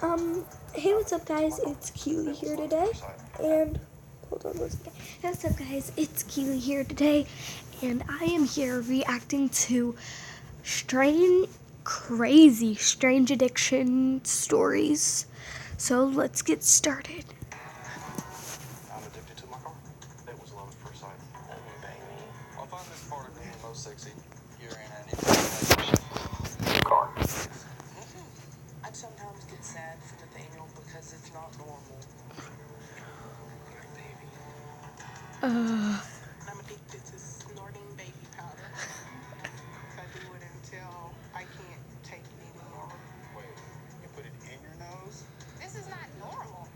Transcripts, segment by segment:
Hey, what's up, guys? It's Keely here today, and hold on one second. Hey, what's up, guys? It's Keely here today, and I am here reacting to strange addiction stories. So let's get started. I'm addicted to my car. It was love at first sight. Let me, baby. I find this part of me most sexy. You're in an intimate relationship. Car. I'd sometimes get sad for Nathaniel because it's not normal. My baby. I'm addicted to snorting baby powder. I do it until I can't take it anymore. Wait, you put it in your nose? This is not normal.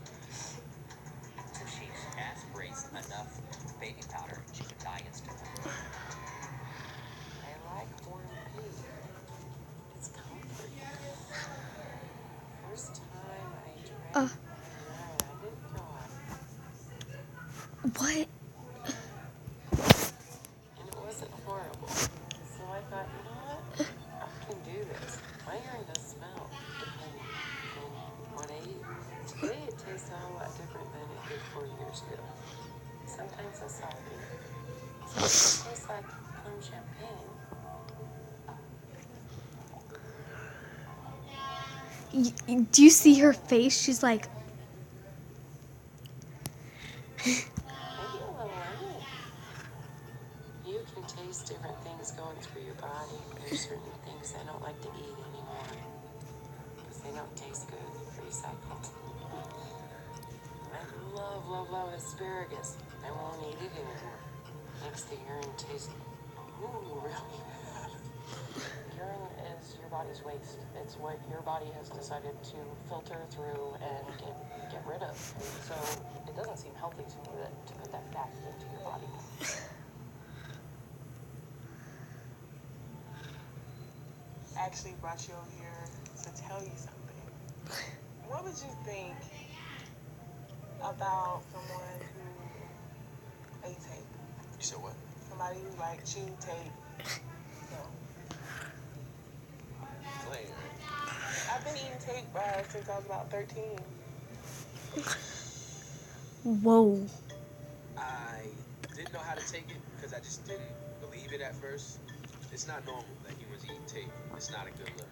So she aspirates enough baby powder, she can die instantly. I like corned beef. It's comforting. First time I tried it, I didn't throw up. What? And it wasn't horrible. So I thought, you know what? I can do this. My urine does smell depending on what I eat. Today it tastes a whole lot different than it did 4 years ago. Sometimes it's salty. Sometimes it tastes like plum champagne. Do you see her face? She's like, Maybe a little lemon. You can taste different things going through your body. There's certain things I don't like to eat anymore because they don't taste good. Recycled. I love asparagus. I won't eat it anymore. Makes the urine taste really bad. Urine is your body's waste. It's what your body has decided to filter through and get rid of. So it doesn't seem healthy to me to put that back into your body. I actually brought you over here to tell you something. What would you think about someone who ate tape? You said what? Somebody who like chewed tape. No. Playing, right? I've been eating tape since I was about 13. whoa. I didn't know how to take it because I just didn't believe it at first. It's not normal that humans eat tape. It's not a good look.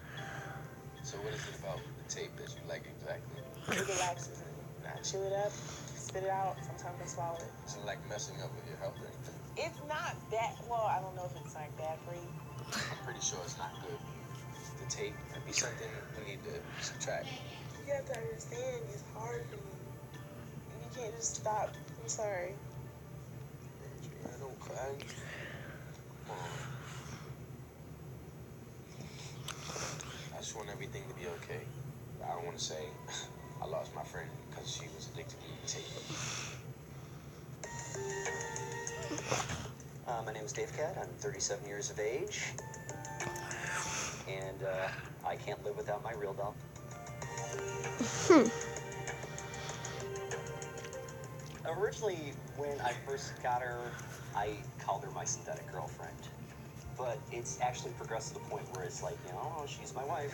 So what is it about the tape that you like exactly? It relaxes me. I chew it up, spit it out. Sometimes I swallow it. Is it like messing up with your health or anything? It's not that, well, I don't know if it's like bad for you. I'm pretty sure it's not good. The tape might be something we need to subtract. You have to understand it's hard for you. And you can't just stop. I'm sorry. I don't cry. Come on. I just want everything to be okay. I don't want to say I lost my friend because she was addicted to tape. My name is Dave Cat. I'm 37 years of age. And I can't live without my real doll. Originally, when I first got her, I called her my synthetic girlfriend. But it's actually progressed to the point where it's like, you know, she's my wife.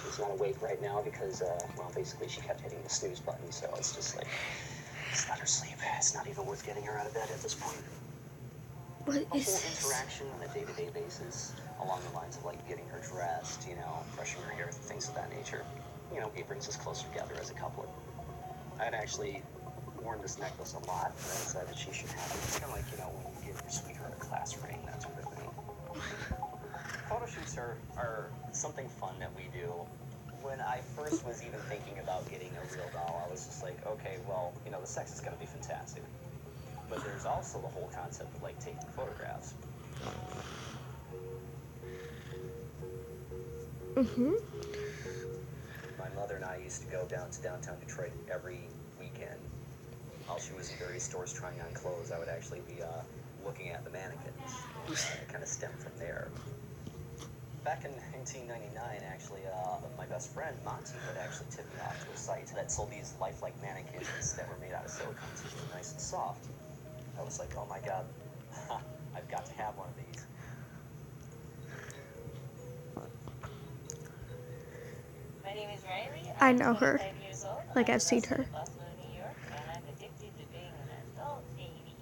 She's not awake right now because, well, basically she kept hitting the snooze button, so it's just like, just let her sleep. It's not even worth getting her out of bed at this point. What A whole is this? interaction on a day-to-day basis along the lines of, like, getting her dressed, you know, brushing her hair, things of that nature. You know, it brings us closer together as a couple. I'd actually worn this necklace a lot, and I decided she should have it. It's kind of like, you know, when you give your sweetheart a class ring, that sort of thing. Photo shoots are something fun that we do. When I first was even thinking about getting a real doll, I was just like, okay, well, you know, the sex is going to be fantastic. But there's also the whole concept of, like, taking photographs. My mother and I used to go down to downtown Detroit every weekend. While she was in various stores trying on clothes, I would actually be looking at the mannequins. It kind of stemmed from there. Back in 1999, actually, my best friend, Monty, had actually tipped me off to a site that sold these lifelike mannequins that were made out of silicone tissue, nice and soft. I was like, oh my god, I've got to have one of these. My name is Riley. I I'm know her. 25 years old. Like, I I've live seen outside her. of Buffalo, New York, and I'm addicted to being an adult baby.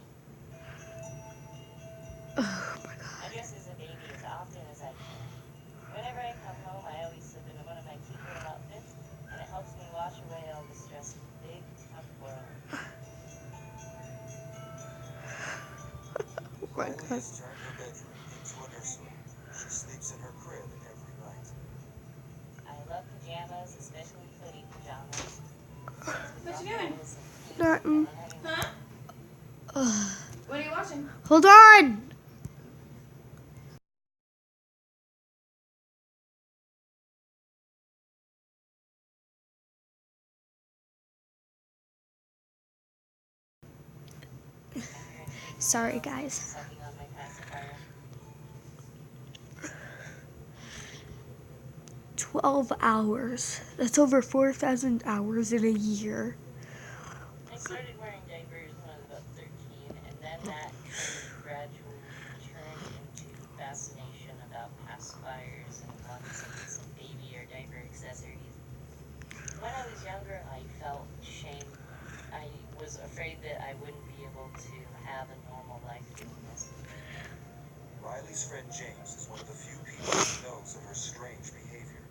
Oh my god. I dress as a baby as often as I can. Whenever I come home, I always slip into one of my cute little outfits, and it helps me wash away all the stress of the big, tough world. Oh my Riley god. has turned her bedroom into a nursery. She sleeps in her crib every night. I love pajamas, especially hoodie pajamas. What you doing? Nothing. Huh? Ugh. What are you watching? Hold on. Sorry, guys. Sucking on my pacifier. 12 hours. That's over 4,000 hours in a year. I started wearing diapers when I was about 13, and then that gradually turned into fascination about pacifiers and ones and baby or diaper accessories. When I was younger, I felt shame. I was afraid that I wouldn't be able to have a normal life doing this. Riley's friend James is one of the few people who knows of her strange behavior.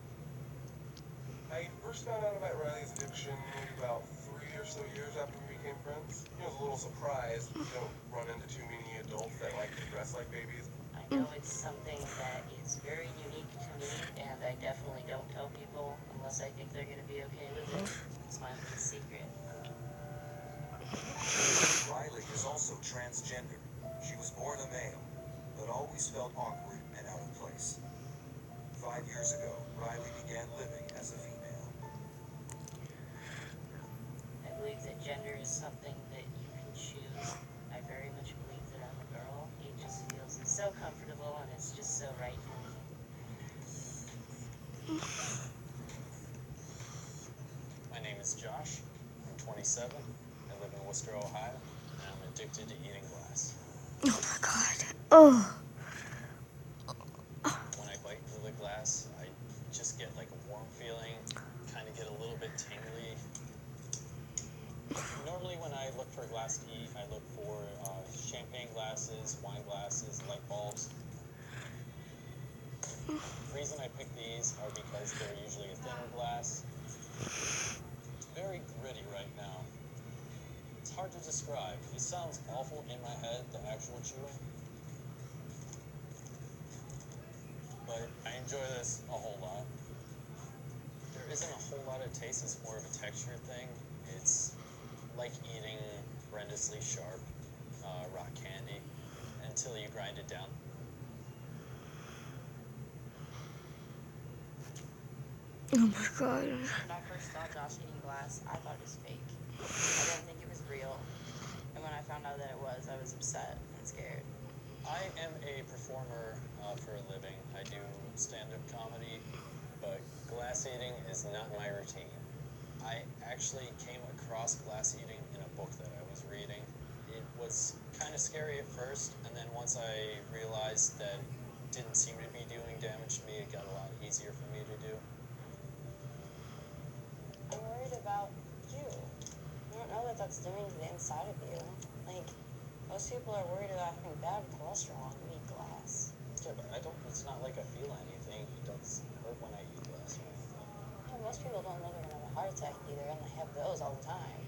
I first found out about Riley's addiction maybe about 3 or so years after we became friends. I was a little surprised. You don't run into too many adults that like to dress like babies. I know it's something that is very unique to me, and I definitely don't tell people unless I think they're going to be okay with it. It's my little secret. Riley is also transgender. She was born a male, but always felt awkward and out of place. 5 years ago, Riley began living as a female. I believe that gender is something that you can choose. I very much believe that I'm a girl. It just feels so comfortable, and it's just so right for me. My name is Josh. I'm 27. I live in Worcester, Ohio, and I'm addicted to eating glass. Oh my god. Oh. When I bite into the glass, I just get like a warm feeling, kind of get a little bit tingly. Normally when I look for glass to eat, I look for champagne glasses, wine glasses, light bulbs. The reason I pick these are because they're usually a thinner glass. It's very gritty right now. It's hard to describe. It sounds awful in my head, the actual chewing. But I enjoy this a whole lot. There isn't a whole lot of taste, it's more of a texture thing. It's like eating horrendously sharp rock candy until you grind it down. Oh my god. When I first saw Josh eating glass, I thought it was fake. I didn't think it was real. And when I found out that it was, I was upset and scared. I am a performer for a living. I do stand-up comedy, but glass eating is not my routine. I actually came across glass eating in a book that I was reading. It was kind of scary at first, and then once I realized that it didn't seem to be doing damage to me, it got a lot easier for me to do. I'm worried about you. You don't know what that's doing to the inside of you. Like, most people are worried about having bad cholesterol and eat glass. Yeah, but it's not like I feel anything. It doesn't hurt when I eat glass or anything. Well, most people don't know they're going to have a heart attack either, and they have those all the time.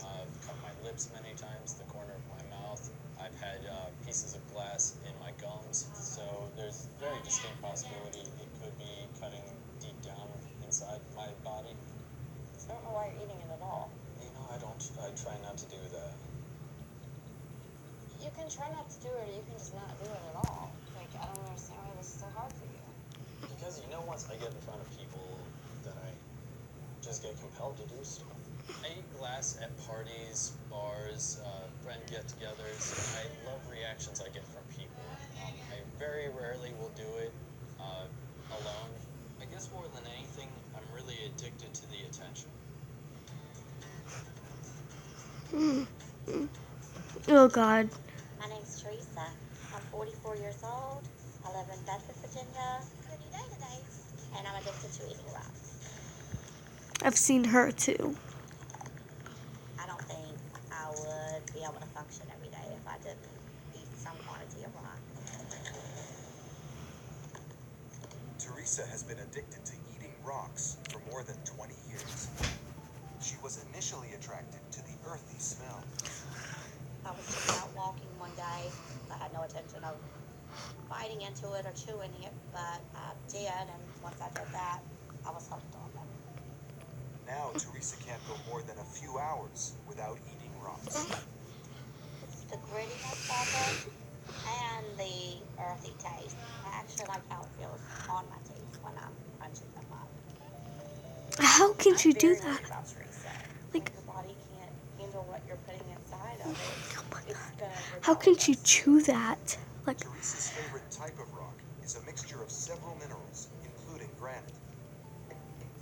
I've cut my lips many times, the corner of my mouth. I've had pieces of glass in my gums, so there's very distinct possibility it could be cutting deep down inside my body. So I don't know why you're eating it at all. You know, I try not to do that. You can try not to do it, or you can just not do it at all. Like, I don't understand why this is so hard for you. Because, you know, once I get in front of people, then I just get compelled to do stuff. I eat glass at parties, bars, friend get-togethers. I love reactions I get from people. I very rarely will do it alone. I guess more than anything, I'm really addicted to the attention. Oh god. My name's Teresa. I'm 44 years old. I live in Bedford, Virginia. And I'm addicted to eating glass. I've seen her too. I don't think I would be able to function every day if I didn't eat some quantity of rock. Teresa has been addicted to eating rocks for more than 20 years. She was initially attracted to the earthy smell. I was just out walking one day. I had no intention of biting into it or chewing it, but I did, and once I did that, I was hooked on them. Now Teresa can't go more than a few hours without eating rocks. It's the grittiness of it and the earthy taste. I actually like how it feels on my teeth when I'm crunching them up. How can you do Very that? worried about Teresa. Like- Your body can't handle what you're putting inside of it. Oh my It's God. gonna How can rebel you against chew that? Like, Teresa's favorite type of rock is a mixture of several minerals, including granite.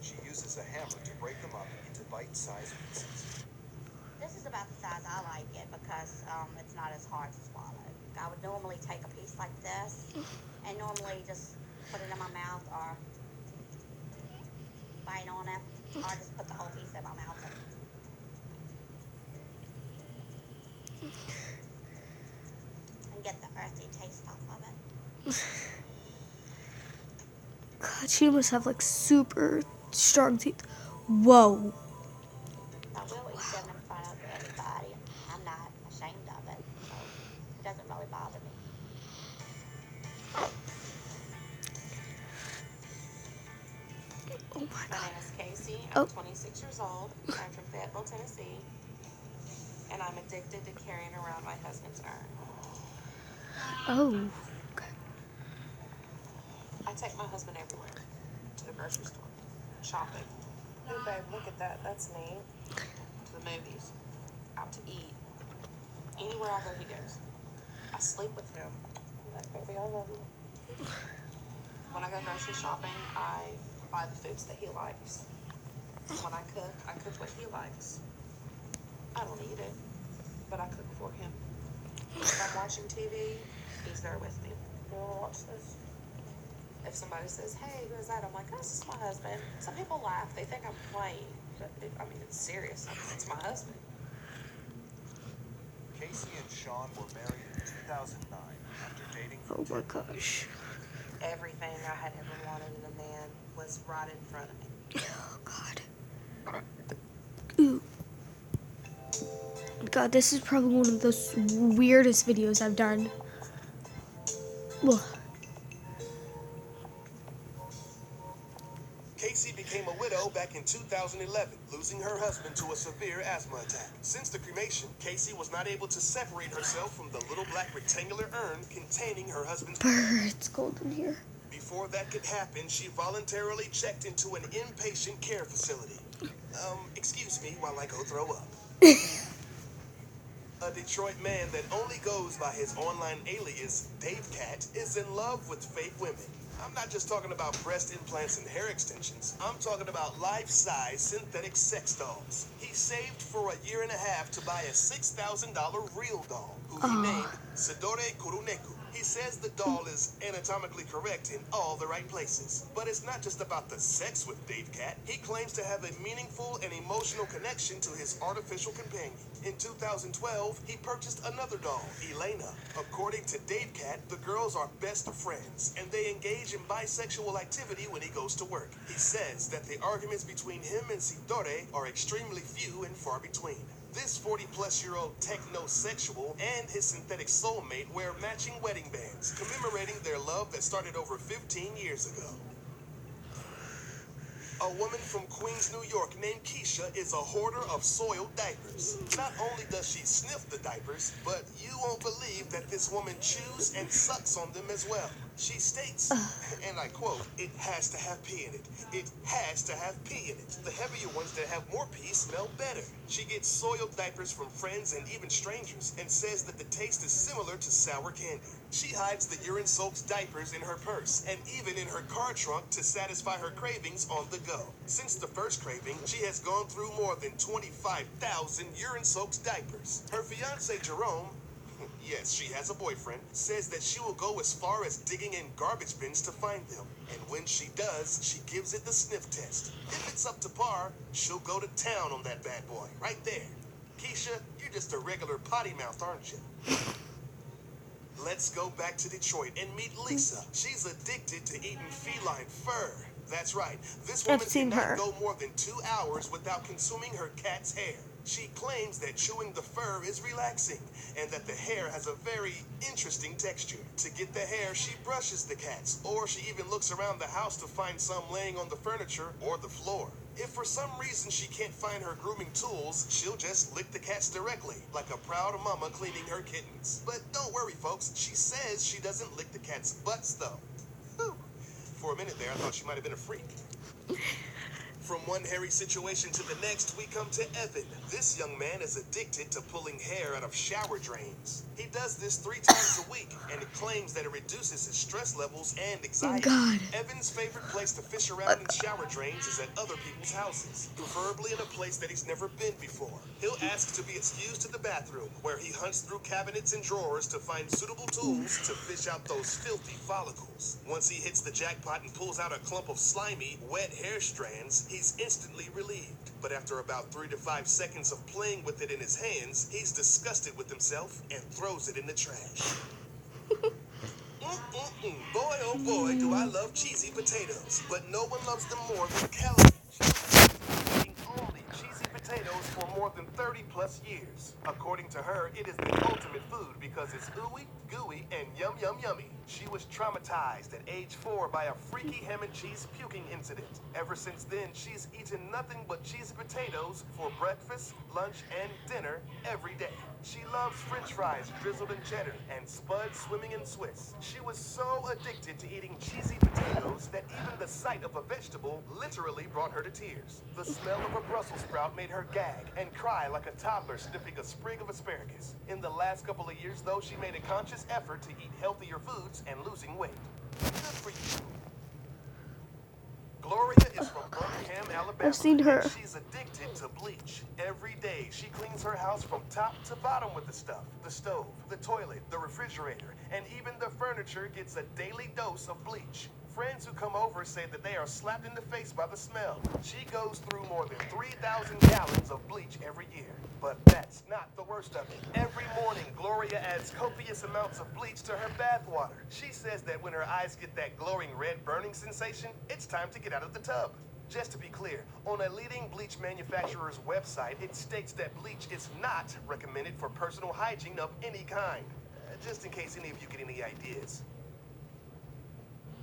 She uses a hammer to break them up into bite-sized pieces. This is about the size I like it because it's not as hard to swallow. I would normally take a piece like this and normally just put it in my mouth or bite on it or just put the whole piece in my mouth. And get the earthy taste off of it. God, she must have like super strong teeth. Whoa. I will eat them in front of everybody. I'm not ashamed of it, so it doesn't really bother me. Oh my My God. name is Casey. Oh. I'm 26 years old. I'm from Fayetteville, Tennessee. And I'm addicted to carrying around my husband's urn. Oh. I take my husband everywhere. To the grocery store. Shopping. Hey babe, look at that. That's neat. To the movies. Out to eat. Anywhere I go, he goes. I sleep with him. I'm like, baby, I love you. When I go grocery shopping, I buy the foods that he likes. When I cook what he likes. I don't eat it, but I cook for him. If I'm watching TV, he's there with me. You want to watch this? If somebody says, hey, who is that? I'm like, oh, this is my husband. Some people laugh. They think I'm playing. But, it's serious. It's my husband. Casey and Sean were married in 2009 after dating for Oh my 10 years. gosh. Everything I had ever wanted in a man was right in front of me. Oh God. Ooh. God, this is probably one of the weirdest videos I've done. Ugh. Casey became a widow back in 2011, losing her husband to a severe asthma attack. Since the cremation, Casey was not able to separate herself from the little black rectangular urn containing her husband's Brr, it's cold in here. Before that could happen, she voluntarily checked into an inpatient care facility. Excuse me while I go throw up. A Detroit man that only goes by his online alias, Dave Cat, is in love with fake women. I'm not just talking about breast implants and hair extensions. I'm talking about life-size synthetic sex dolls. He saved for a year and a half to buy a $6,000 real doll, who he named Sidore Kuruneku. He says the doll is anatomically correct in all the right places. But it's not just about the sex with Dave Cat. He claims to have a meaningful and emotional connection to his artificial companion. In 2012, he purchased another doll, Elena. According to Dave Cat, the girls are best plus, and they engage in bisexual activity when he goes to work. He says that the arguments between him and Sidore are extremely few and far between. This 40-plus-year-old technosexual and his synthetic soulmate wear matching wedding bands, commemorating their love that started over 15 years ago. A woman from Queens, New York named Keisha is a hoarder of soiled diapers. Not only does she sniff the diapers, but you won't believe that this woman chews and sucks on them as well. She states, and I quote, "It has to have pee in it. It has to have pee in it. The heavier ones that have more pee smell better." She gets soiled diapers from friends and even strangers and says that the taste is similar to sour candy. She hides the urine-soaked diapers in her purse and even in her car trunk to satisfy her cravings on the go. Since the first craving, she has gone through more than 25,000 urine-soaked diapers. Her fiancé, Jerome, Yes, she has a boyfriend, says that she will go as far as digging in garbage bins to find them. And when she does, she gives it the sniff test. If it's up to par, she'll go to town on that bad boy, right there. Keisha, you're just a regular potty mouth, aren't you? Let's go back to Detroit and meet Lisa. She's addicted to eating feline fur. That's right. This woman cannot go more than 2 hours without consuming her cat's hair. She claims that chewing the fur is relaxing and that the hair has a very interesting texture. To get the hair, she brushes the cats, or she even looks around the house to find some laying on the furniture or the floor. If for some reason she can't find her grooming tools, she'll just lick the cats directly, like a proud mama cleaning her kittens. But don't worry, folks. She says she doesn't lick the cats' butts, though. Whew. For a minute there, I thought she might have been a freak. From one hairy situation to the next, we come to Evan. This young man is addicted to pulling hair out of shower drains. He does this 3 times a week, and it claims that it reduces his stress levels and anxiety. Evan's favorite place to fish around in shower drains is at other people's houses, preferably in a place that he's never been before. He'll ask to be excused to the bathroom, where he hunts through cabinets and drawers to find suitable tools to fish out those filthy follicles. Once he hits the jackpot and pulls out a clump of slimy, wet hair strands, he's instantly relieved. But after about 3 to 5 seconds of playing with it in his hands, he's disgusted with himself and throws it in the trash. Boy, oh boy, do I love cheesy potatoes. But no one loves them more than Kelly. She's been eating only cheesy potatoes for more than 30 plus years. According to her, it is the ultimate food because it's ooey, gooey, and yum, yum, yummy. She was traumatized at age 4 by a freaky ham and cheese puking incident. Ever since then, she's eaten nothing but cheesy potatoes for breakfast, lunch, and dinner every day. She loves french fries drizzled in cheddar and spuds swimming in Swiss. She was so addicted to eating cheesy potatoes that even the sight of a vegetable literally brought her to tears. The smell of a Brussels sprout made her gag and cry like a toddler sniffing a sprig of asparagus. In the last couple of years, though, she made a conscious effort to eat healthier foods and losing weight. Good for you. Gloria is from Birmingham, Alabama. I've seen her. And she's addicted to bleach. Every day, she cleans her house from top to bottom with the stuff. The stove, the toilet, the refrigerator, and even the furniture gets a daily dose of bleach. Friends who come over say that they are slapped in the face by the smell. She goes through more than 3,000 gallons of bleach every year. But that's not the worst of it. Every morning, Gloria adds copious amounts of bleach to her bath water. She says that when her eyes get that glowing red burning sensation, it's time to get out of the tub. Just to be clear, on a leading bleach manufacturer's website, it states that bleach is not recommended for personal hygiene of any kind. Just in case any of you get any ideas.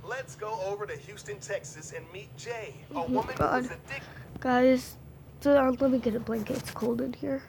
Let's go over to Houston, Texas, and meet Jay, a woman who is addicted. Guys, so, let me get a blanket. It's cold in here.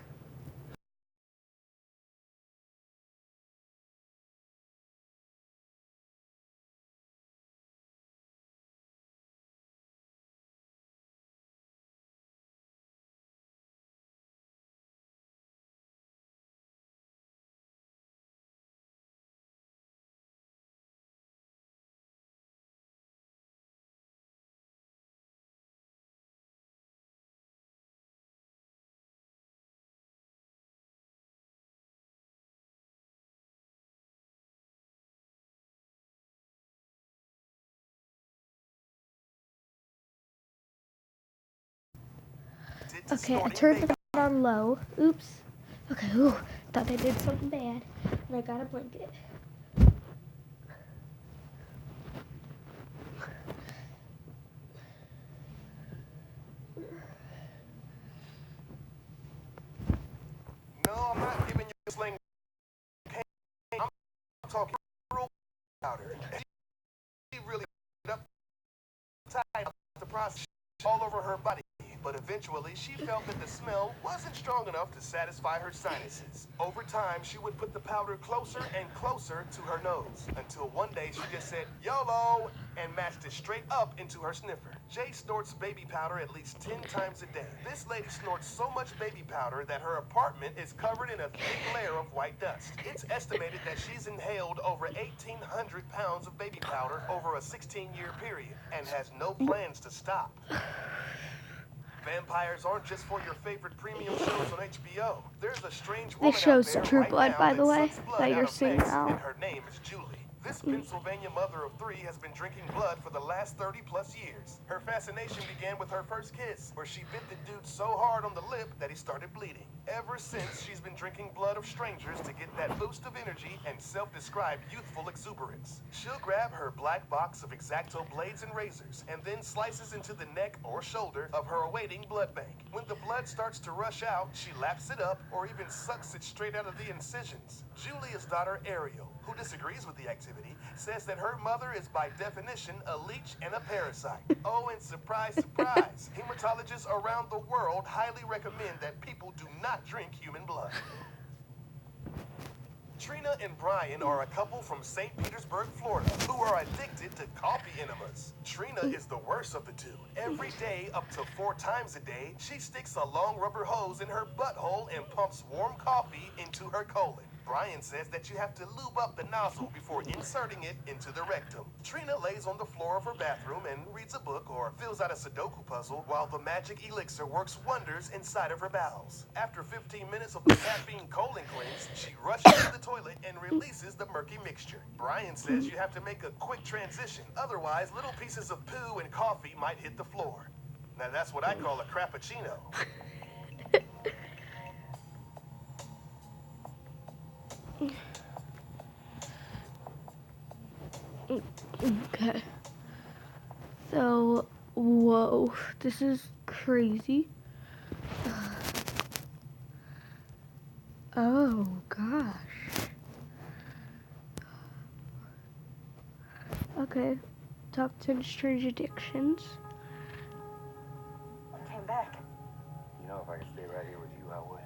Okay, I turned it on low. Oops. Okay, ooh, thought I did something bad. And I got a blanket. No, I'm not giving you a sling. I'm talking real powder. She really up tied the process all over her body. But eventually, she felt that the smell wasn't strong enough to satisfy her sinuses. Over time, she would put the powder closer and closer to her nose, until one day she just said, YOLO, and matched it straight up into her sniffer. Jay snorts baby powder at least 10 times a day. This lady snorts so much baby powder that her apartment is covered in a thick layer of white dust. It's estimated that she's inhaled over 1,800 pounds of baby powder over a 16-year period and has no plans to stop. Vampires aren't just for your favorite premium shows on HBO. There's a strange woman This show's out there True right Blood, now by the that way, sucks blood that out you're of seeing necks, now. and her name is Julie. This Pennsylvania mother of 3 has been drinking blood for the last 30 plus years. Her fascination began with her first kiss, where she bit the dude so hard on the lip that he started bleeding. Ever since, she's been drinking blood of strangers to get that boost of energy and self-described youthful exuberance. She'll grab her black box of X-Acto blades and razors, and then slices into the neck or shoulder of her awaiting blood bank. When the blood starts to rush out, she laps it up or even sucks it straight out of the incisions. Julia's daughter, Ariel, who disagrees with the activity, says that her mother is by definition a leech and a parasite. Oh, and surprise, surprise, hematologists around the world highly recommend that people do not drink human blood. Trina and Brian are a couple from St. Petersburg, Florida, who are addicted to coffee enemas. Trina is the worst of the two. Every day, up to 4 times a day, she sticks a long rubber hose in her butthole and pumps warm coffee into her colon. Brian says that you have to lube up the nozzle before inserting it into the rectum. Trina lays on the floor of her bathroom and reads a book or fills out a Sudoku puzzle while the magic elixir works wonders inside of her bowels. After 15 minutes of the caffeine colon cleanse, she rushes to the toilet and releases the murky mixture. Brian says you have to make a quick transition, otherwise little pieces of poo and coffee might hit the floor. Now that's what I call a crappuccino. Okay. So, whoa, this is crazy. Oh, gosh. Okay. Top 10 strange addictions. I came back. You know, if I could stay right here with you, I would.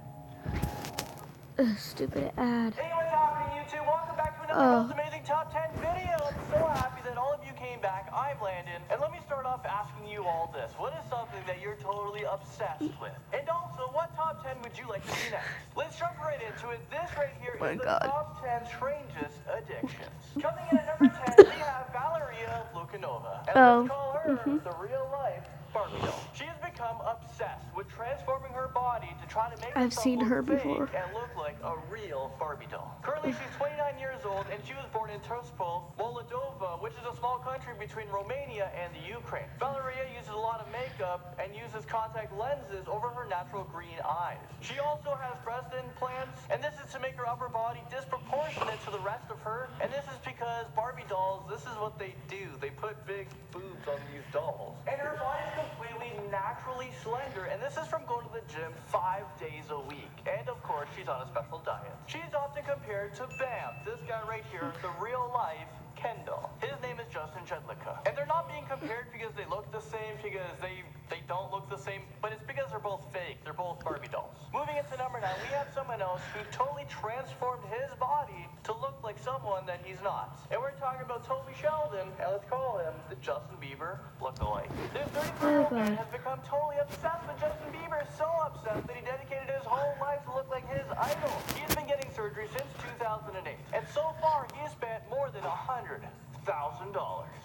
Stupid ad. Hey, what's happening, YouTube? Welcome back to another most amazing top 10 video. I'm so happy that all of you came back. I'm Landon, and let me start off asking you all this. What is something that you're totally obsessed with? And also, what top 10 would you like to see next? Let's jump right into it. This right here is the top 10 strangest addictions. Coming in at number 10, we have Valeria Lukanova. And let's call her the real-life Barbie doll. She has become obsessed with transforming her body to try to make herself look fake and look like a real Barbie doll. Currently, she's 29 years old, and she was born in Tiraspol, Moldova, which is a small country between Romania and the Ukraine. Valeria uses a lot of makeup and uses contact lenses over her natural green eyes. She also has breast implants, and this is to make her upper body disproportionate to the rest of her. And this is because Barbie dolls, this is what they do. They put big boobs on these dolls. And her body is completely naturally slender, and this is from going to the gym 5 days a week. And of course, she's on a special diet. She's often compared to Bam, this guy right here, the real life Ken doll. His name is Justin Jedlicka. And they're not being compared because they look the same, because they don't look the same, but it's because they're both fake. They're both Barbie dolls. Moving into number 9, we have someone else who totally transformed his body to look like someone that he's not. And we're talking about Toby Sheldon, and let's call him the Justin Bieber lookalike. This 34-year-old man has become totally obsessed with Justin Bieber, so obsessed that he dedicated his whole life to look like his idol. He's been getting surgery since 2008, and so far he has spent more than $100,000.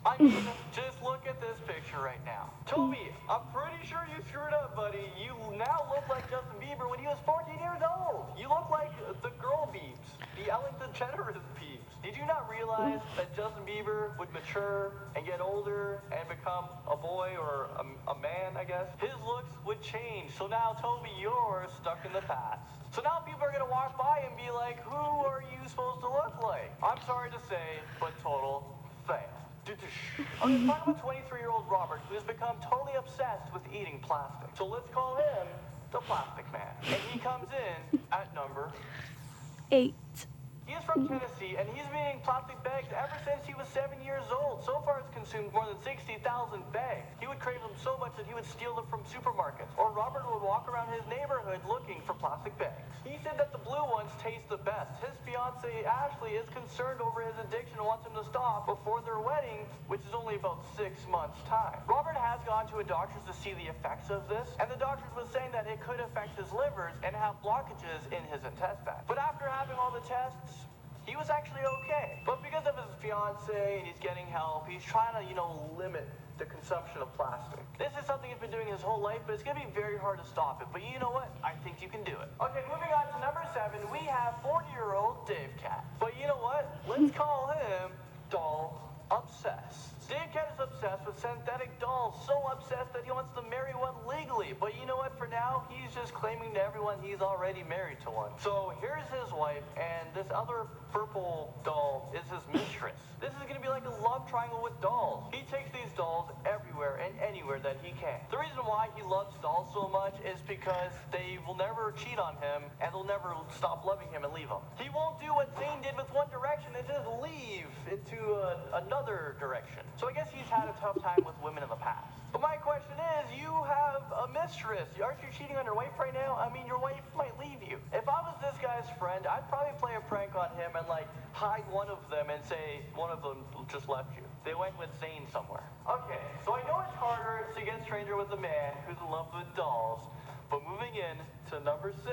I mean, just look at this picture right now. Toby, I'm pretty sure you screwed up, buddy. You now look like Justin Bieber when he was 14 years old. You look like the girl Biebs, the Ellen DeGeneres Biebs. Did you not realize that Justin Bieber would mature and get older and become a boy or a man, I guess? His looks would change. So now, Toby, you're stuck in the past. So now people are going to walk by and be like, who are you supposed to look like? I'm sorry to say, but total fail. Okay, talk about 23-year-old Robert, who has become totally obsessed with eating plastic. So let's call him the Plastic Man. And he comes in at number 8. He's from Tennessee, and he's been eating plastic bags ever since he was 7 years old. So far, he's consumed more than 60,000 bags. He would crave them so much that he would steal them from supermarkets. Or Robert would walk around his neighborhood looking for plastic bags. He said that the blue ones taste the best. His fiancée, Ashley, is concerned over his addiction and wants him to stop before their wedding, which is only about 6 months' time. Robert has gone to a doctor's to see the effects of this, and the doctors was saying that it could affect his livers and have blockages in his intestines. But after having all the tests, he was actually okay. But because of his fiancée and he's getting help, he's trying to, limit the consumption of plastic. This is something he's been doing his whole life, but it's gonna be very hard to stop it. But you know what? I think you can do it. Okay, moving on to number 7, we have 40-year-old Dave Cat. But you know what? Let's call him Doll Obsessed. Dave Cat is obsessed with synthetic dolls, so obsessed that he wants to marry one legally. But you know what? For now, he's just claiming to everyone he's already married to one. So here's his wife, and this other purple doll is his mistress. This is gonna be like a love triangle with dolls. He takes these dolls everywhere and anywhere that he can. The reason why he loves dolls so much is because they will never cheat on him, and they'll never stop loving him and leave him. He won't do what Zayn did with One Direction and just leave into another direction. So I guess he's had a tough time with women in the past. But my question is, you have a mistress. Aren't you cheating on your wife right now? I mean, your wife might leave you. If I was this guy's friend, I'd probably play a prank on him and like hide one of them and say one of them just left you. They went with Zayn somewhere. Okay, so I know it's harder to get stranger with a man who's in love with dolls. But moving in to number 6,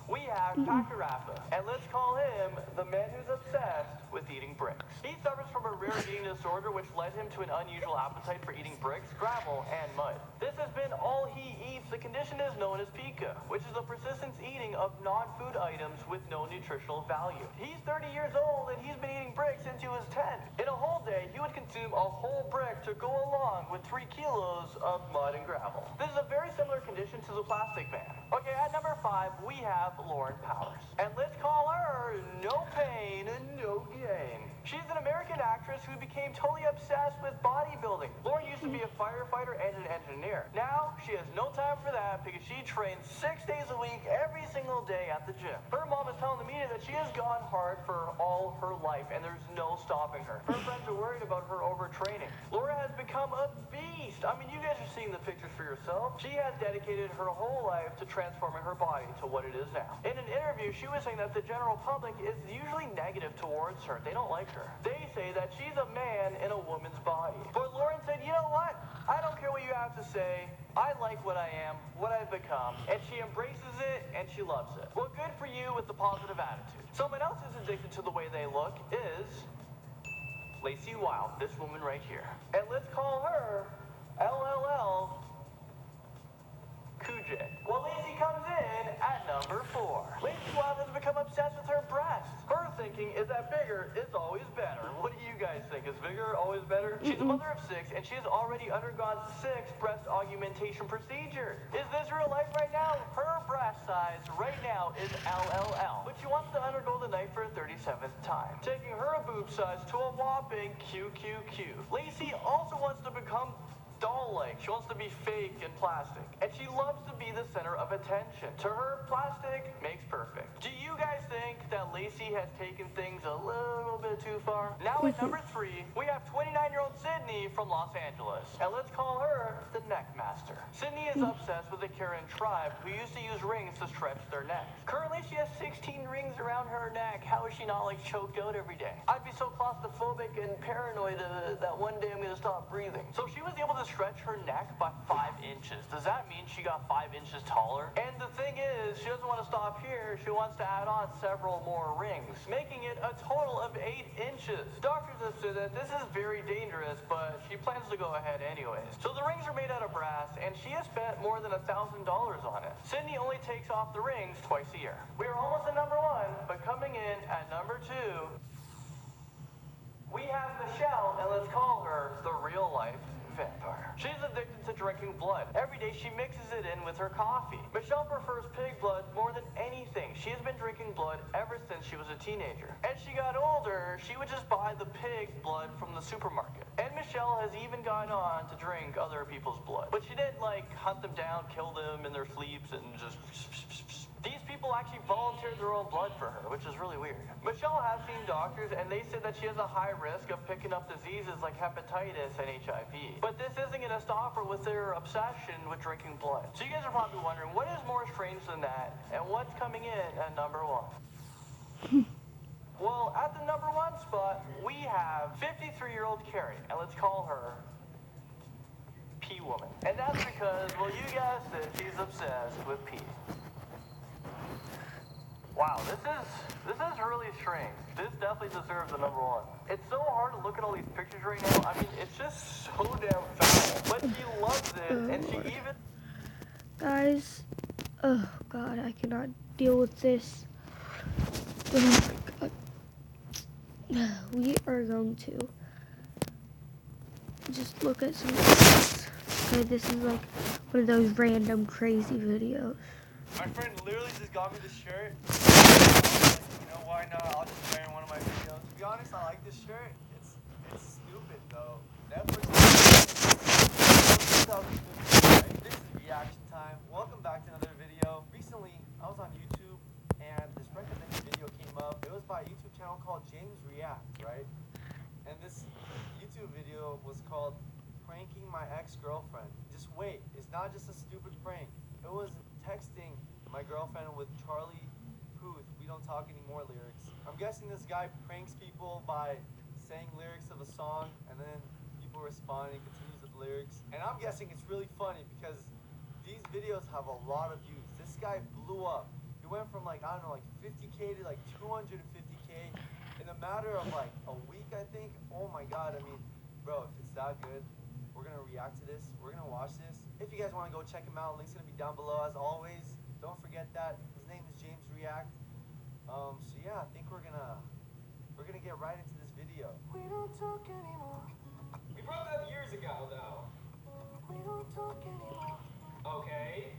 we have Kakarappa. And let's call him the man who's obsessed with eating bricks. He suffers from a rare eating disorder which led him to an unusual appetite for eating bricks, gravel, and mud. This has been all he eats. The condition is known as pica, which is the persistent eating of non-food items with no nutritional value. He's 30 years old and he's been eating bricks since he was 10. In a whole day, he would consume a whole brick to go along with 3 kilos of mud and gravel. This is a very similar condition to the Plastic Man. Okay, at number 5, we have Lauren Powers. And let's call her No Pain, No Gain. She's an American actress who became totally obsessed with bodybuilding. Lauren used to be a firefighter and an engineer. Now, she has no time for that because she trains 6 days a week, every single day at the gym. Her mom is telling the media that she has gone hard for all her life and there's no stopping her. Her friends are worried about her overtraining. Laura has become a beast. I mean, you guys are seeing the pictures for yourself. She has dedicated her whole life to transforming her body to what it is now. In an interview, she was saying that the general public is usually negative towards her. They don't like her. They say that she's a man in a woman's body. But Lauren said, you know what? I don't care what you have to say. I like what I am, what I've become, and she embraces it and she loves it. Well, good for you with the positive attitude. Someone else who's addicted to the way they look is Lacey Wilde, this woman right here. And let's call her LLL Coojay. Well, Lacey comes in at number 4. Lacey Wilde has become obsessed with her breasts. Her thinking is that bigger is always better. What do you guys think? Is bigger always better? She's a mother of 6, and she has already undergone 6 breast augmentation procedures. Is this real life right now? Her breast size right now is LLL, but she wants to undergo the night for a 37th time, taking her boob size to a whopping QQQ. Lacey also wants to become doll-like. She wants to be fake and plastic. And she loves to be the center of attention. To her, plastic makes perfect. Do you guys think that Lacey has taken things a little bit too far? Now at number 3, we have 29-year-old Sydney from Los Angeles. And let's call her the Neck Master. Sydney is obsessed with the Karen tribe who used to use rings to stretch their necks. Currently, she has 16 rings around her neck. How is she not like choked out every day? I'd be so claustrophobic and paranoid that one day I'm gonna stop breathing. So she was able to stretch her neck by 5 inches. Does that mean she got 5 inches taller? And the thing is, she doesn't want to stop here. She wants to add on several more rings, making it a total of 8 inches. Doctors have said that this is very dangerous, but she plans to go ahead anyways. So the rings are made out of brass, and she has spent more than $1,000 on it. Sydney only takes off the rings twice a year. We are almost at number 1, but coming in at number 2, we have Michelle, and let's call her the real-life vampire. She's addicted to drinking blood. Every day she mixes it in with her coffee. Michelle prefers pig blood more than anything. She has been drinking blood ever since she was a teenager. As she got older, she would just buy the pig blood from the supermarket. And Michelle has even gone on to drink other people's blood. But she didn't like hunt them down, kill them in their sleeps, and just... These people actually volunteered their own blood for her, which is really weird. Michelle has seen doctors, and they said that she has a high risk of picking up diseases like hepatitis and HIV. But this isn't going to stop her with their obsession with drinking blood. So you guys are probably wondering, what is more strange than that, and what's coming in at number 1? Well, at the number 1 spot, we have 53-year-old Carrie, and let's call her P-Woman. And that's because, well, you guessed it, she's obsessed with pee. Wow, this is really strange. This definitely deserves the number 1. It's so hard to look at all these pictures right now. I mean, it's just so damn foul. But she loves it, and she even... Guys, oh God, I cannot deal with this. Oh my God. We are going to just look at some videos. Okay, this is like one of those random crazy videos. My friend literally just got me this shirt. You know, why not? I'll just wear it in one of my videos. To be honest, I like this shirt. It's stupid though. Netflix. This is reaction time. Welcome back to another video. Recently, I was on YouTube and this recommended video came up. It was by a YouTube channel called James React, right? And this YouTube video was called Pranking My Ex-Girlfriend. Just wait, it's not just a stupid prank. It was texting my girlfriend with Charlie Puth, We Don't Talk Anymore lyrics. I'm guessing this guy pranks people by saying lyrics of a song and then people respond and he continues with lyrics. And I'm guessing it's really funny because these videos have a lot of views. This guy blew up. He went from like, I don't know, like 50K to like 250K in a matter of like a week, I think. Oh my God, I mean, bro, if it's that good, we're gonna react to this. We're gonna watch this. If you guys wanna go check him out, link's gonna be down below as always. Don't forget that. His name is James React. So yeah, I think we're gonna get right into this video. We don't talk anymore. We broke up years ago, though. We don't talk anymore. Okay.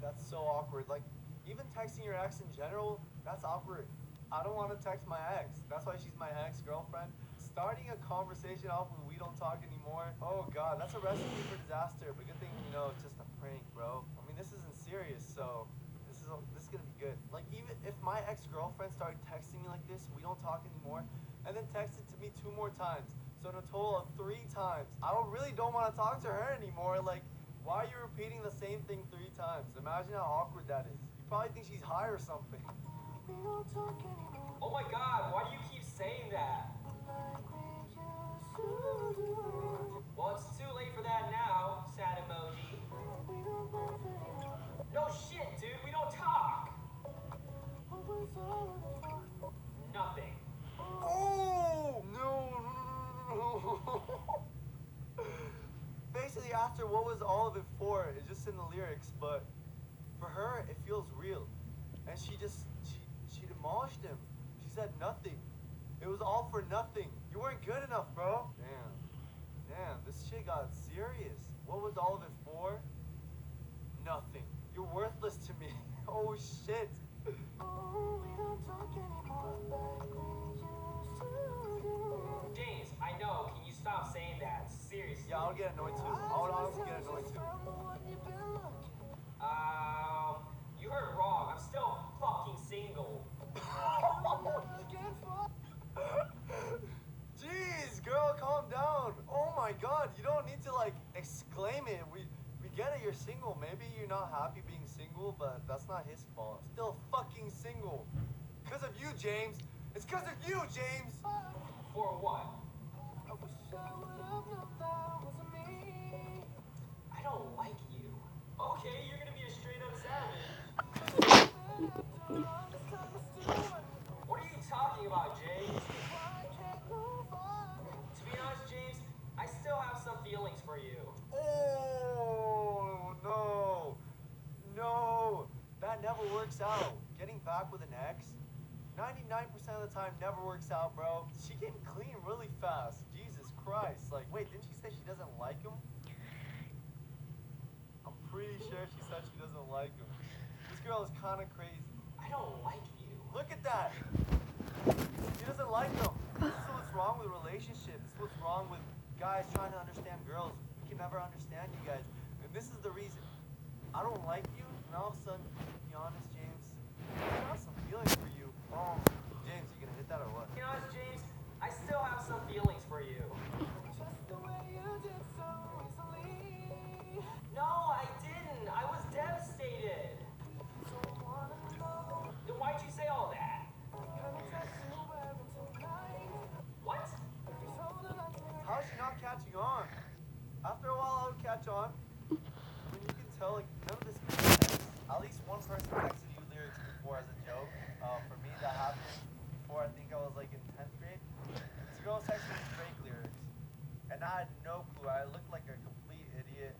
That's so awkward. Like, even texting your ex in general, that's awkward. I don't want to text my ex. That's why she's my ex-girlfriend. Starting a conversation off with "we don't talk anymore." Oh God, that's a recipe for disaster. But good thing, you know, it's just a prank, bro. I mean, this isn't serious, so this is gonna be good. Like, even if my ex-girlfriend started texting me like this, "we don't talk anymore," and then texted to me 2 more times, so in a total of 3 times, I really don't want to talk to her anymore. Like, why are you repeating the same thing 3 times? Imagine how awkward that is. You probably think she's high or something. We don't talk anymore. Oh my God, why do you keep saying that? Well, it's too late for that now, sad emoji. No shit, dude, we don't talk. Nothing. Oh! No. Basically, after what was all of it for, it's just in the lyrics, but for her, it feels real. And she demolished him. She said nothing. It was all for nothing. You weren't good enough, bro. Damn, this shit got serious. What was all of it for? Nothing. You're worthless to me. Oh shit. James, I know, can you stop saying that? Seriously. Yeah, I'll get annoyed too. I would honestly get annoyed too. You heard wrong. I'm still fucking single. Jeez, girl, calm down. Oh my God, you don't need to like exclaim it. We get it, you're single. Maybe you're not happy being single, but that's not his fault. Still fucking single. Because of you, James. It's because of you, James. For what? I don't like you. Okay, you're gonna be a straight up savage. What are you talking about, James? To be honest, James, I still have some feelings for you. Oh, no. No. That never works out. Getting back with an ex, 99% of the time never works out, bro. She came clean really fast. Jesus Christ. Like, wait, didn't she say she doesn't like him? I'm pretty sure she said she doesn't like him. This girl is kind of crazy. I don't like you. Look at that. She doesn't like him. This is what's wrong with relationships. This is what's wrong with guys trying to understand girls. We can never understand you guys. And this is the reason. I don't like you, and all of a sudden, to be honest, James, I got some feelings for you. Oh, James, you gonna hit that or what? To be honest, James, I still have some feelings for you. No, I didn't. I was devastated. Then why'd you say all that? What? How is she not catching on? After a while, I would catch on. I mean, you can tell, like, none of this makes sense. At least one person texted you lyrics before as a joke. For me, that happened before. I think I was, like, in 10th grade. This girl texted me fake lyrics. And I had no clue. I looked like a complete idiot.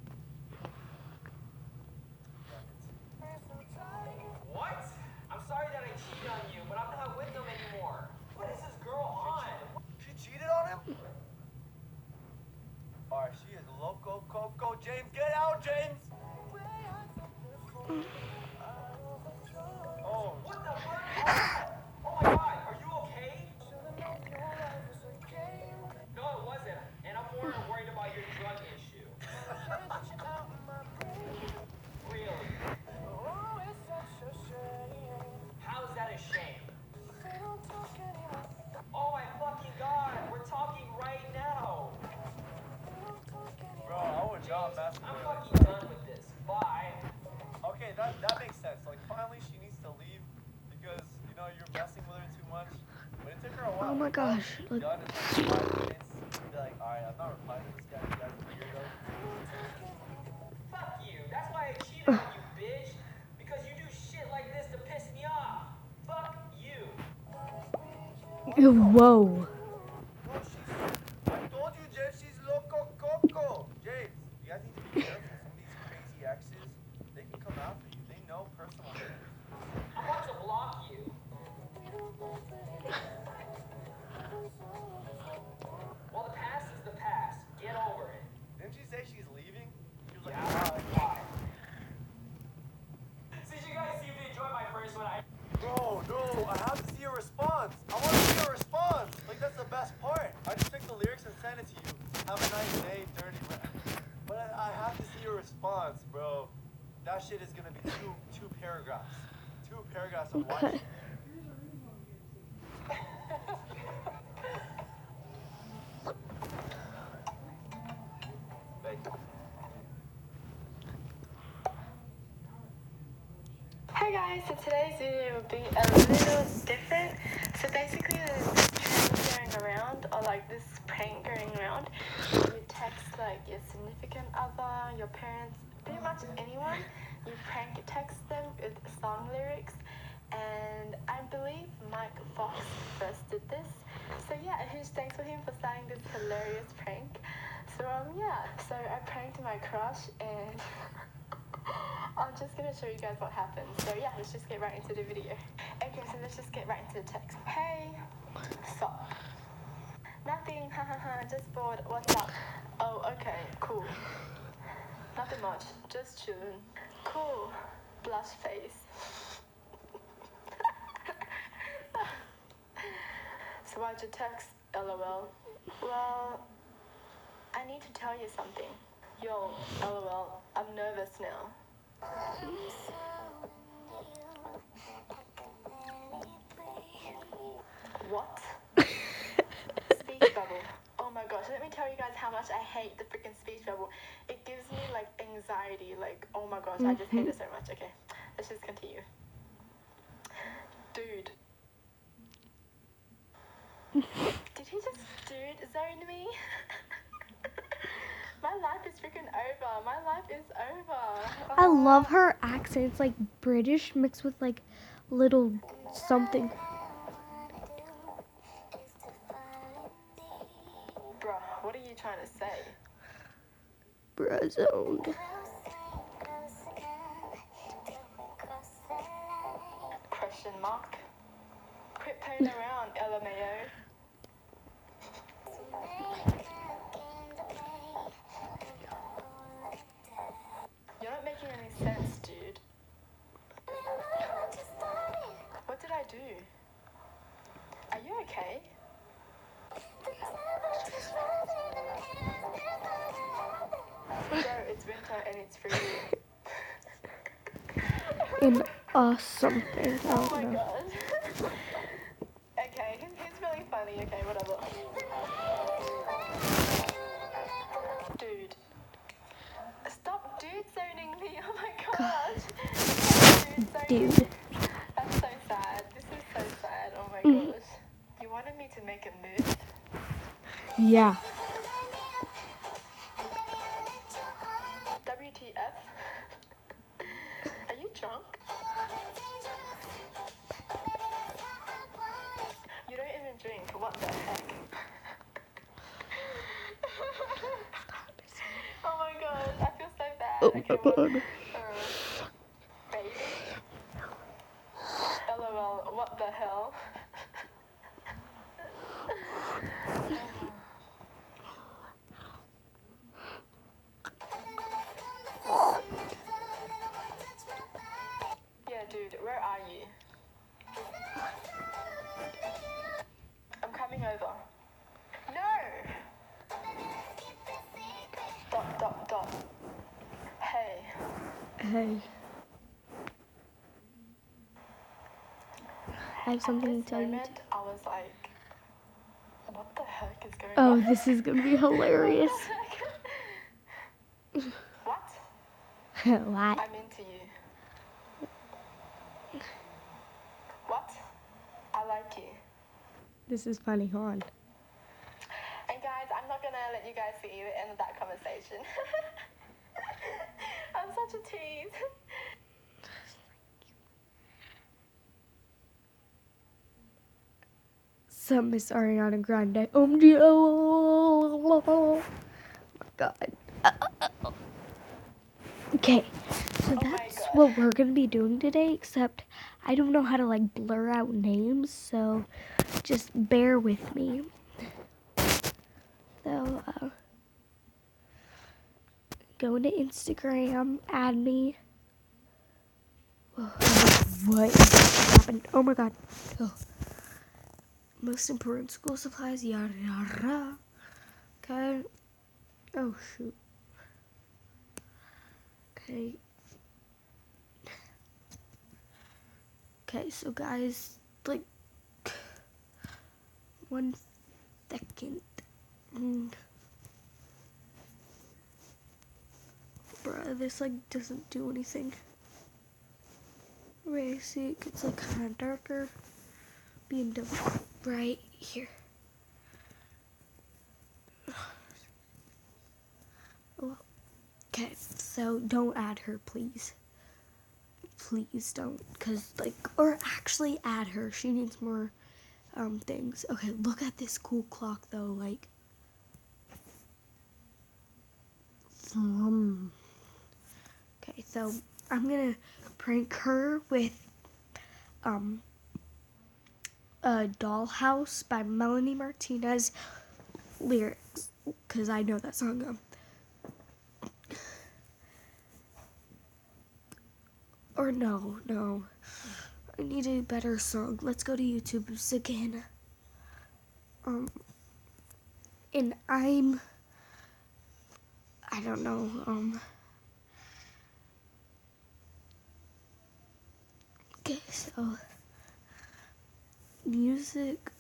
that makes sense. Like, finally she needs to leave because, you know, you're messing with her too much. But it took her a while. Oh my gosh. Look. Done in like 5 minutes. Be like, alright, I'm not replying to this guy. You guys are weirdos. Fuck you. That's why I cheated on you, bitch. Because you do shit like this to piss me off. Fuck you. Whoa. No, I told you, James, she's loco coco. James, you guys need to be careful. Some of these crazy exes, they can come after you. They know personal things. I'm about to block you. Well, the past is the past. Get over it. Didn't she say she's leaving? She was like, Yeah, why? Since you guys seem to enjoy my first one, bro, no, I have to see your response. I want to see your response. Like, that's the best part. I just took the lyrics and sent it to you. Have a nice day, dirty rap. But I have to see your response, bro. That shit is gonna be two paragraphs. 2 paragraphs of Okay. watching. Hi guys, so today's video will be a little different. So basically there's this trend going around, or like this prank going around. You text like your significant other, your parents, pretty much anyone. You prank text them with song lyrics. And I believe Mike Fox first did this. So yeah, a huge thanks for him for starting this hilarious prank. So yeah, so I pranked my crush and I'm just gonna show you guys what happened. So yeah, let's just get right into the video. Okay, so let's just get right into the text. Hey, sup? Nothing, hahaha, just bored, what's up? Oh, okay, cool. Nothing much, just chilling. Cool, blush face. So why'd you text, LOL? Well, I need to tell you something. Yo, LOL, I'm nervous now. What? Speech bubble. Oh my gosh, let me tell you guys how much I hate the freaking speech bubble. It gives me like anxiety, like, oh my gosh, I just hate it so much. Okay, let's just continue. Dude. Did he just dude zone me? My life is freaking over. My life is over. I love her accent. It's like British mixed with like little something. Bruh, what are you trying to say? Bruh zoned. Question mark. Quit playing around, LMAO. You're not making any sense, dude. What did I do? Are you okay? Bro, it's winter and it's freezing. In something. I Oh don't my know. god. Okay, he's really funny. Okay, whatever. Dude. Stop dude zoning me. Oh my gosh. Dude. That's so sad. This is so sad. Oh my gosh. You wanted me to make a move? Yeah. WTF? Are you drunk? You don't even drink. What the heck? Oh my god, I feel so bad. Oh my god. Baby. LOL, what the hell? Yeah, dude, where are you? I'm coming over. No! Dot. Hey. Hey. I have something to tell you. Moment, I was like, what the heck is going Oh, on? this is gonna be hilarious. What? What? I'm into you. What? I like you. This is funny, hold on. And guys, I'm not gonna let you guys see the end of that conversation. I'm such a tease. Some Miss Ariana Grande. Oh my god. Okay, so that's what we're gonna be doing today, except I don't know how to like blur out names, so just bear with me. So, go into Instagram, add me. What happened? Oh my god. Oh. Most important school supplies, yada yada. Okay. Oh shoot. Okay. Okay, so guys, like 1 second. Bruh, this like doesn't do anything. Wait, see, it gets like kind of darker. Being done right here. Oh, okay, so don't add her, please. Please don't, cause like, or actually add her. She needs more things. Okay, look at this cool clock though. Like, okay, so I'm gonna prank her with Dollhouse by Melanie Martinez lyrics, cause I know that song. Or no. I need a better song. Let's go to YouTube again. And I don't know, okay, so, music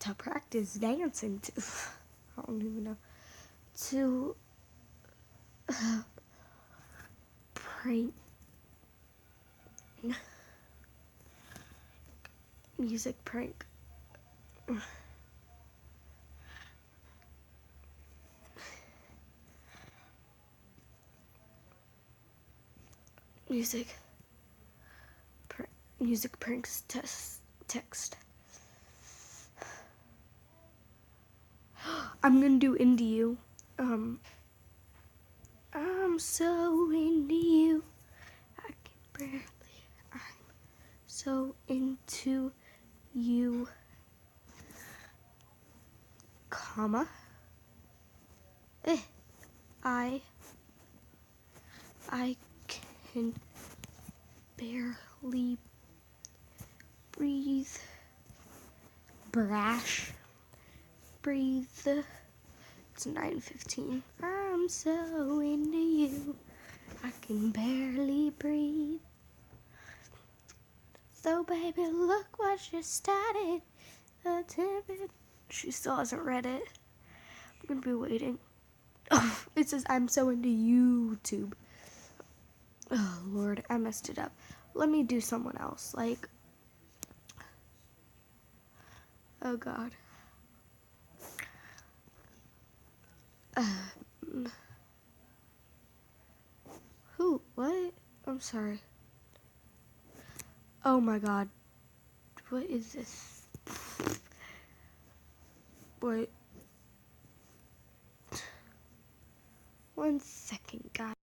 to practice dancing to, I don't even know, to prank, music prank. Music pranks text. I'm gonna do into you. I'm so into you. I can barely. I'm so into you. Comma. I can barely breathe. Brash. Breathe. It's 9:15. I'm so into you. I can barely breathe. So baby, look what you started. She still hasn't read it. I'm gonna be waiting. Oh, it says I'm so into YouTube. Oh Lord, I messed it up. Let me do someone else. Like, oh God. Who? What? I'm sorry. Oh my God. What is this? Wait. 1 second, guys.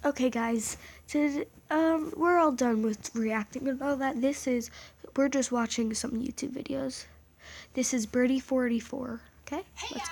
Okay, guys, we're all done with reacting and all that. We're just watching some YouTube videos. This is Birdie44. Okay. Hey guys,